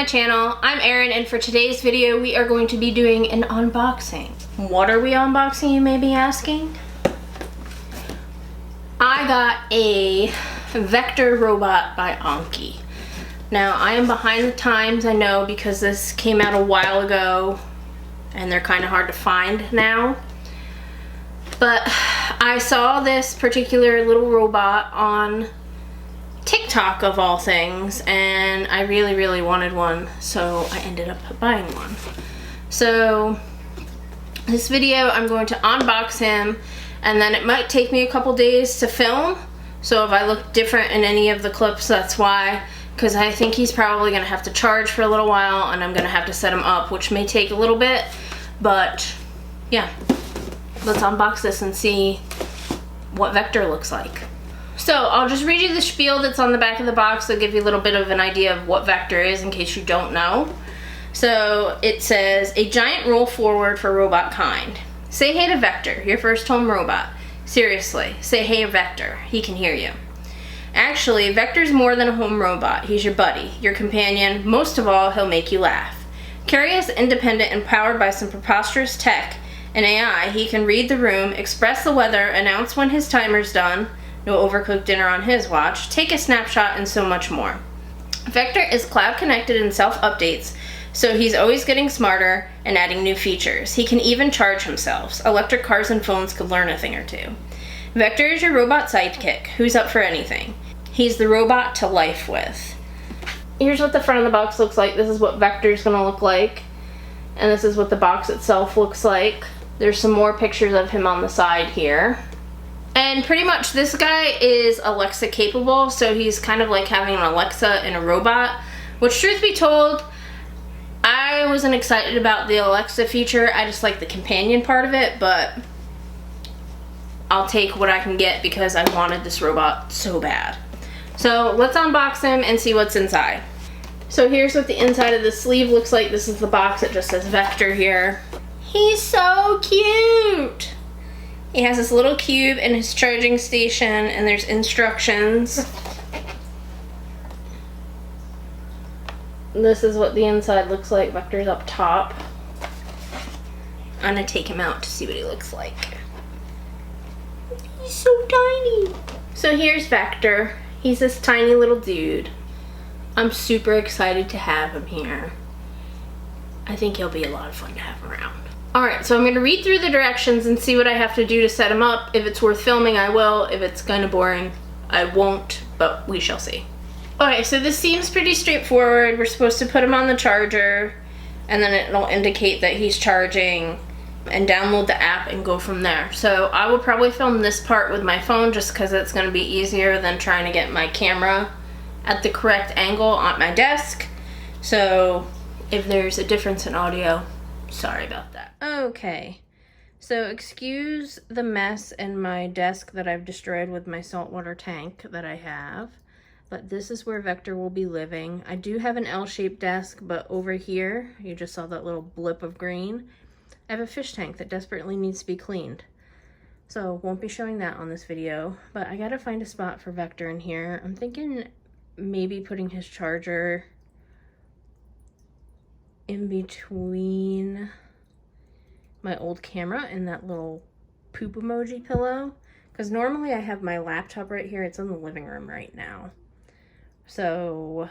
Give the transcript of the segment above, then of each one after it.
channel. I'm Erin, and for today's video we are going to be doing an unboxing. What are we unboxing, you may be asking? I got a Vector robot by Anki. Now I am behind the times, I know, because this came out a while ago and they're kind of hard to find now. But I saw this particular little robot on TikTok of all things, and I really wanted one, so I ended up buying one. So this video I'm going to unbox him, and then it might take me a couple days to film, so if I look different in any of the clips, that's why, because I think he's probably gonna have to charge for a little while and I'm gonna have to set him up, which may take a little bit, but yeah, let's unbox this and see what Vector looks like. So I'll just read you the spiel that's on the back of the box. I'll give you a little bit of an idea of what Vector is in case you don't know. So it says, a giant roll forward for robot kind. Say hey to Vector, your first home robot. Seriously, say hey Vector, he can hear you. Actually, Vector's more than a home robot. He's your buddy, your companion. Most of all, he'll make you laugh. Curious, independent, and powered by some preposterous tech and AI, he can read the room, express the weather, announce when his timer's done, no overcooked dinner on his watch, take a snapshot, and so much more. Vector is cloud connected and self-updates, so he's always getting smarter and adding new features. He can even charge himself. Electric cars and phones could learn a thing or two. Vector is your robot sidekick, who's up for anything. He's the robot to life with. Here's what the front of the box looks like. This is what Vector's gonna look like. And this is what the box itself looks like. There's some more pictures of him on the side here. And pretty much this guy is Alexa capable, so he's kind of like having an Alexa in a robot, which truth be told, I wasn't excited about the Alexa feature. I just like the companion part of it, but I'll take what I can get because I wanted this robot so bad. So let's unbox him and see what's inside. So here's what the inside of the sleeve looks like. This is the box. It just says Vector here. He's so cute. He has this little cube and his charging station, and there's instructions. This is what the inside looks like. Vector's up top. I'm gonna take him out to see what he looks like. He's so tiny. So here's Vector. He's this tiny little dude. I'm super excited to have him here. I think he'll be a lot of fun to have around. Alright, so I'm going to read through the directions and see what I have to do to set him up. If it's worth filming, I will. If it's kind of boring, I won't, but we shall see. Okay, so this seems pretty straightforward. We're supposed to put him on the charger, and then it'll indicate that he's charging, and download the app and go from there. So I will probably film this part with my phone just because it's going to be easier than trying to get my camera at the correct angle on my desk. So if there's a difference in audio, sorry about that. Okay, so excuse the mess in my desk that I've destroyed with my saltwater tank that I have, but this is where Vector will be living. I do have an L-shaped desk, but over here, you just saw that little blip of green, I have a fish tank that desperately needs to be cleaned. So won't be showing that on this video, but I gotta find a spot for Vector in here. I'm thinking maybe putting his charger in between my old camera and that little poop emoji pillow, because normally I have my laptop right here. It's in the living room right now. So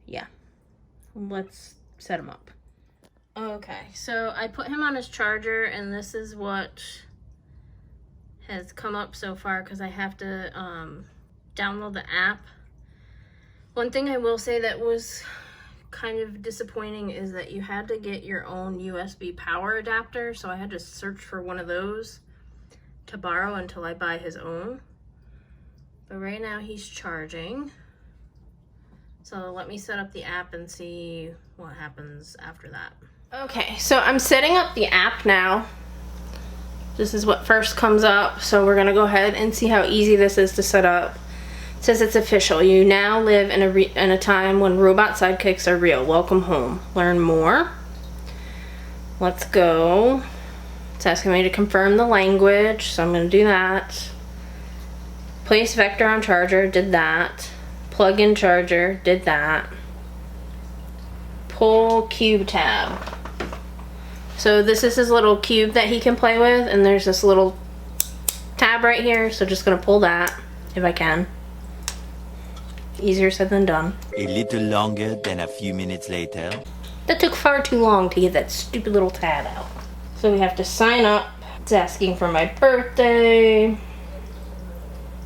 yeah, let's set him up. Okay, so I put him on his charger, and this is what has come up so far because I have to download the app. One thing I will say that was kind of disappointing is that you had to get your own USB power adapter, so I had to search for one of those to borrow until I buy his own. But right now he's charging, so let me set up the app and see what happens after that. Okay, so I'm setting up the app now. This is what first comes up, so we're gonna go ahead and see how easy this is to set up. It says it's official. You now live in a time when robot sidekicks are real. Welcome home. Learn more. Let's go. It's asking me to confirm the language, so I'm going to do that. Place Vector on charger, did that. Plug in charger, did that. whole cube tab. So this is his little cube that he can play with, and there's this little tab right here, so just gonna pull that if I can. Easier said than done. A little longer than a few minutes later. That took far too long to get that stupid little tab out. So we have to sign up. It's asking for my birthday,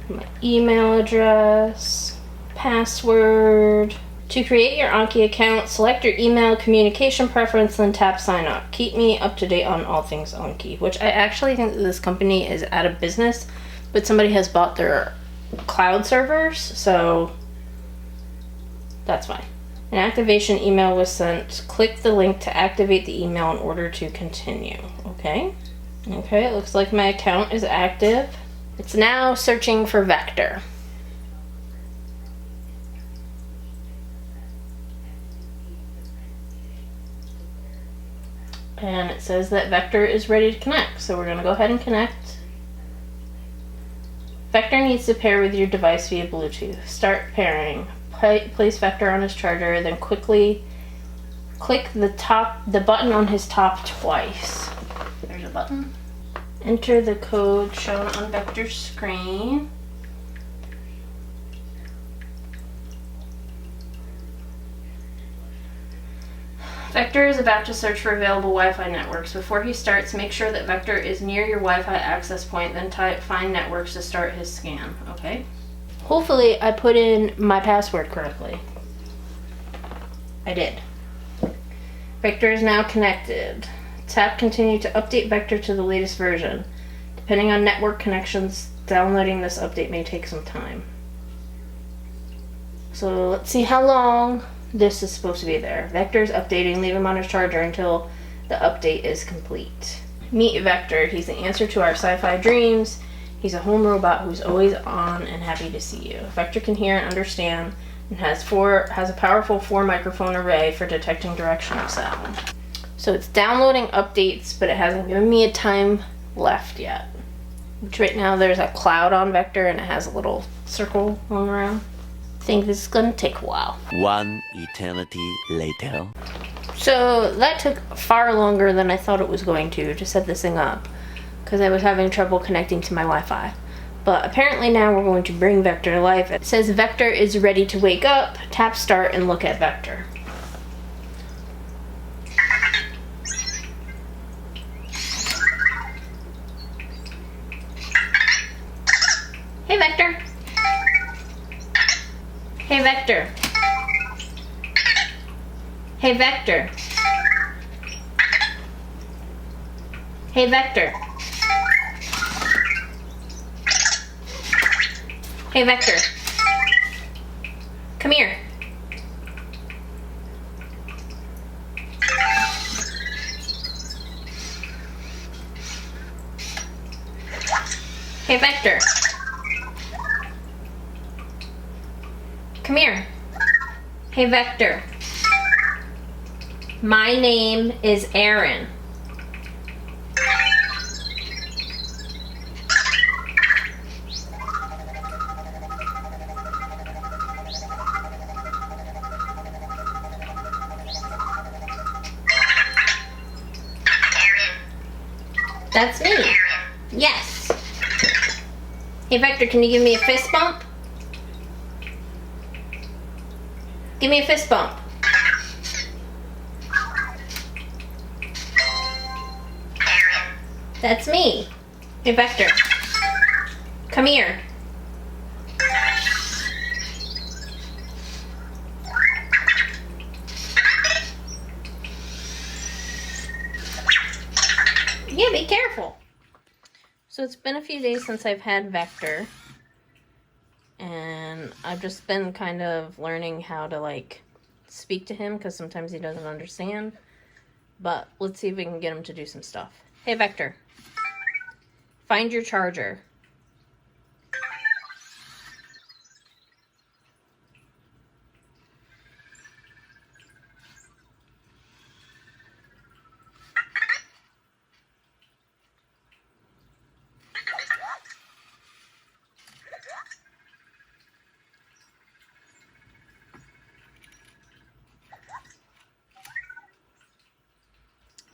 my email address, password. To create your Anki account, select your email communication preference, then tap sign up. Keep me up to date on all things Anki, which I actually think that this company is out of business, but somebody has bought their cloud servers, so that's fine. An activation email was sent. Click the link to activate the email in order to continue. Okay. Okay, it looks like my account is active. It's now searching for Vector. And it says that Vector is ready to connect, so we're going to go ahead and connect. Vector needs to pair with your device via Bluetooth. Start pairing. Place Vector on his charger, then quickly click the button on his top twice. There's a button. Enter the code shown on Vector's screen. Vector is about to search for available Wi-Fi networks. Before he starts, make sure that Vector is near your Wi-Fi access point, then type find networks to start his scan. Okay? Hopefully I put in my password correctly. I did. Vector is now connected. Tap continue to update Vector to the latest version. Depending on network connections, downloading this update may take some time. So let's see how long this is supposed to be there. Vector is updating. Leave him on his charger until the update is complete. Meet Vector. He's the answer to our sci-fi dreams. He's a home robot who's always on and happy to see you. Vector can hear and understand and has a powerful 4-microphone array for detecting directional sound. So it's downloading updates, but it hasn't given me a time left yet. Which right now there's a cloud on Vector and it has a little circle going around. I think this is gonna take a while. One eternity later. So that took far longer than I thought it was going to set this thing up, because I was having trouble connecting to my Wi-Fi. But apparently now we're going to bring Vector to life. It says Vector is ready to wake up. Tap start and look at Vector. Hey Vector. Hey Vector. Hey Vector. Hey Vector. Hey Vector. Come here. Hey Vector. Come here. Hey Vector. My name is Aaron. That's me. Yes. Hey Vector, can you give me a fist bump? Give me a fist bump. That's me. Hey Vector. Come here. Yeah, be careful. So it's been a few days since I've had Vector, and I've just been kind of learning how to speak to him, because sometimes he doesn't understand. But let's see if we can get him to do some stuff. Hey Vector, find your charger.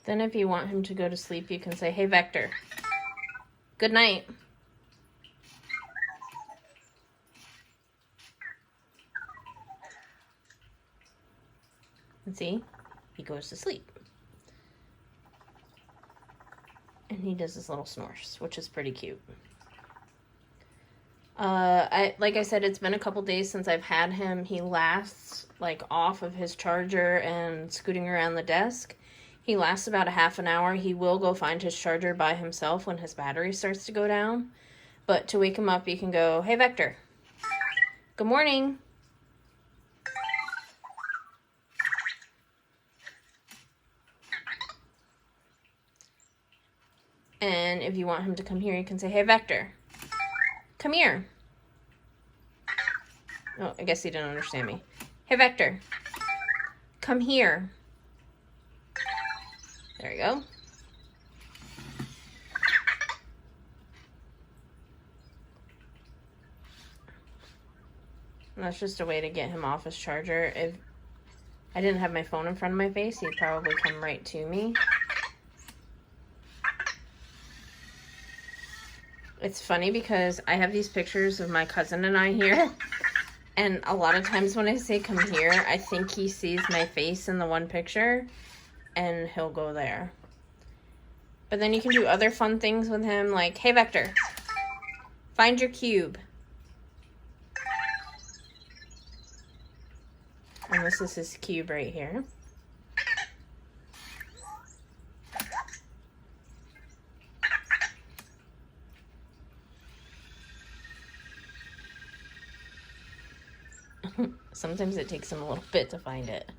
Then if you want him to go to sleep, you can say, hey, Vector, good night. And see, he goes to sleep. And he does his little snores, which is pretty cute. Like I said, it's been a couple days since I've had him. He lasts, like, off of his charger and scooting around the desk. He lasts about a half an hour. He will go find his charger by himself when his battery starts to go down. But to wake him up, you can go, hey, Vector, good morning. And if you want him to come here, you can say, hey, Vector, come here. Oh, I guess he didn't understand me. Hey, Vector, come here. There you go. And that's just a way to get him off his charger. If I didn't have my phone in front of my face, he'd probably come right to me. It's funny because I have these pictures of my cousin and I here. And a lot of times when I say come here, I think he sees my face in the one picture and he'll go there. But then you can do other fun things with him, like, hey, Vector, find your cube. And this is his cube right here. Sometimes it takes him a little bit to find it.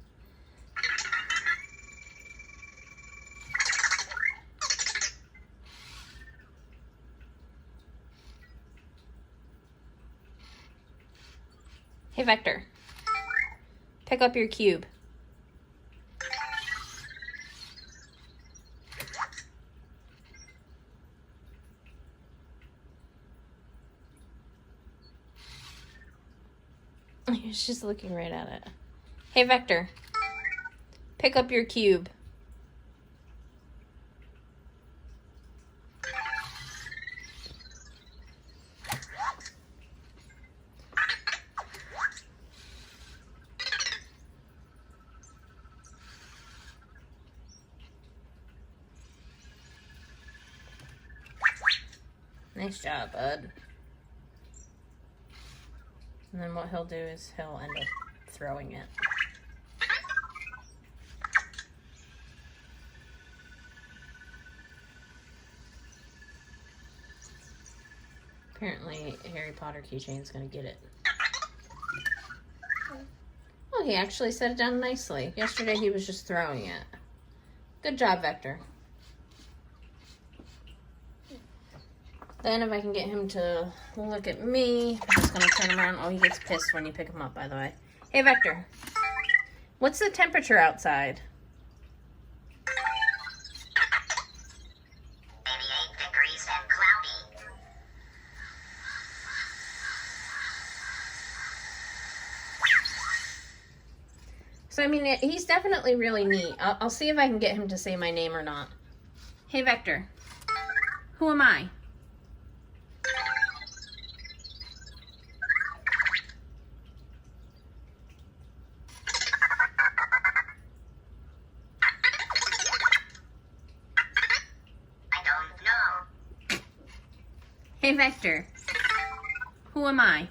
Hey, Vector, pick up your cube. He was just looking right at it. Hey, Vector, pick up your cube. Nice job, bud. And then what he'll do is he'll end up throwing it. Apparently, Harry Potter keychain's gonna get it. Oh, he actually set it down nicely. Yesterday he was just throwing it. Good job, Vector. Then if I can get him to look at me, I'm just going to turn him around. Oh, he gets pissed when you pick him up, by the way. Hey, Vector, what's the temperature outside? 88 degrees and cloudy. So, I mean, he's definitely really neat. I'll see if I can get him to say my name or not. Hey, Vector, who am I? Hey, Vector, who am I?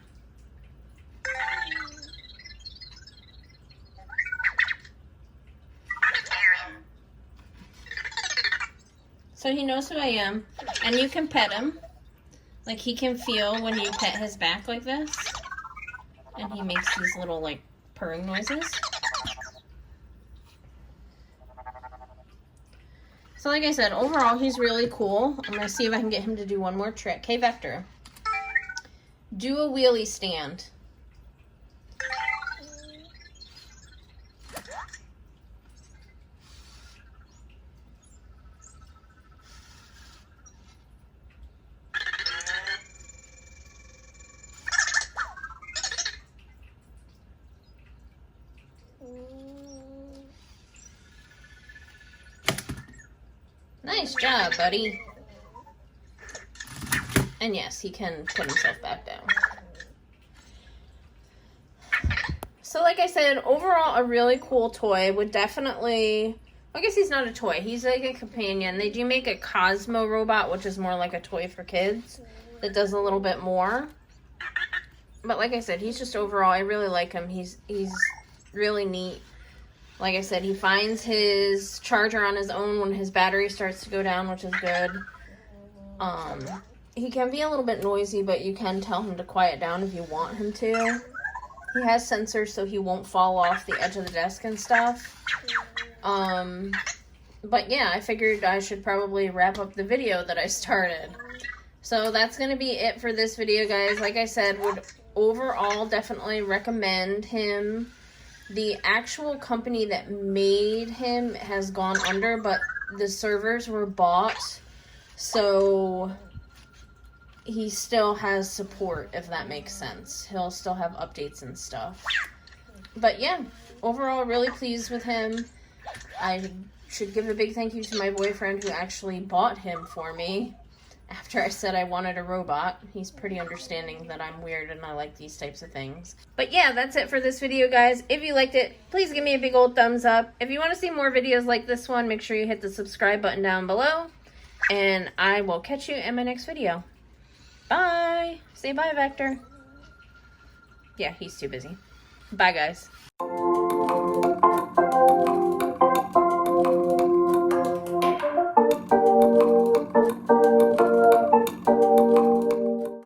So he knows who I am, and you can pet him. Like, he can feel when you pet his back like this, and he makes these little, like, purring noises. So like I said, overall, he's really cool. I'm going to see if I can get him to do one more trick. Hey, Vector, do a wheelie stand. Nice job, buddy. And yes, he can put himself back down. So like I said, overall a really cool toy. Would definitely... I guess he's not a toy. He's like a companion. They do make a Cosmo robot, which is more like a toy for kids. That does a little bit more. But like I said, he's just overall, I really like him. He's really neat. Like I said, he finds his charger on his own when his battery starts to go down, which is good. He can be a little bit noisy, but you can tell him to quiet down if you want him to. He has sensors so he won't fall off the edge of the desk and stuff. But yeah, I figured I should probably wrap up the video that I started. So that's going to be it for this video, guys. Like I said, would overall definitely recommend him. The actual company that made him has gone under, but the servers were bought, so he still has support, if that makes sense. He'll still have updates and stuff. But yeah, overall really pleased with him. I should give a big thank you to my boyfriend who actually bought him for me after I said I wanted a robot. He's pretty understanding that I'm weird and I like these types of things. But yeah, that's it for this video, guys. If you liked it, please give me a big old thumbs up. If you want to see more videos like this one, make sure you hit the subscribe button down below. And I will catch you in my next video. Bye! Say bye, Vector. Yeah, he's too busy. Bye, guys.